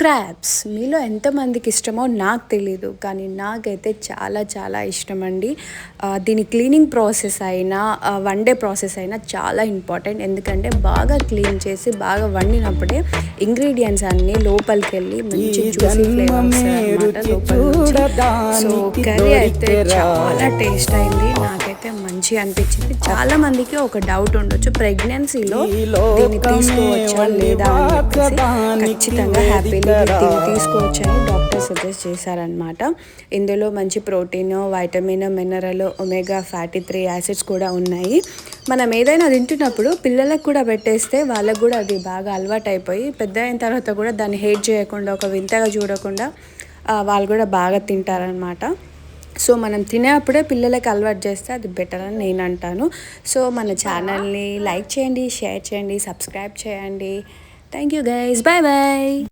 Crabs మీలో ఎంతమందికి ఇష్టమో నాకు తెలీదు, కానీ నాకైతే చాలా చాలా ఇష్టమండి. దీని క్లీనింగ్ ప్రాసెస్ అయినా వండే ప్రాసెస్ అయినా చాలా ఇంపార్టెంట్. ఎందుకంటే బాగా క్లీన్ చేసి బాగా వండినప్పుడే ఇంగ్రీడియంట్స్ అన్నీ లోపలికి వెళ్ళి మంచి జ్యూసీ ఫ్లేవర్స్ అనమాట లోపల. సో కర్రీ అయితే చాలా టేస్ట్ అయింది, నాకైతే మంచిగా అనిపించింది. చాలా మందికి ఒక డౌట్ ఉండొచ్చు, ప్రెగ్నెన్సీలో దీన్ని తీసుకోవచ్చా లేదా అని చెప్పేసి. ఖచ్చితంగా హ్యాపీలీ దీన్ని తీసుకోవచ్చని డాక్టర్ సజెస్ట్ చేశారనమాట. ఇందులో మంచి protein, vitamin, mineral, omega fatty 3 acids కూడా ఉన్నాయి. మనం ఏదైనా తింటున్నప్పుడు పిల్లలకు కూడా పెట్టేస్తే వాళ్ళకు కూడా అది బాగా అలవాటు అయిపోయి పెద్ద అయిన తర్వాత కూడా దాన్ని హేట్ చేయకుండా, ఒక వింతగా చూడకుండా వాళ్ళు కూడా బాగా తింటారనమాట. సో మనం తినేప్పుడే పిల్లలకి అలవాటు చేస్తే అది బెటర్ అని నేను అంటాను. సో మన ఛానల్ని లైక్ చేయండి, షేర్ చేయండి, సబ్స్క్రైబ్ చేయండి. Thank you guys, bye bye.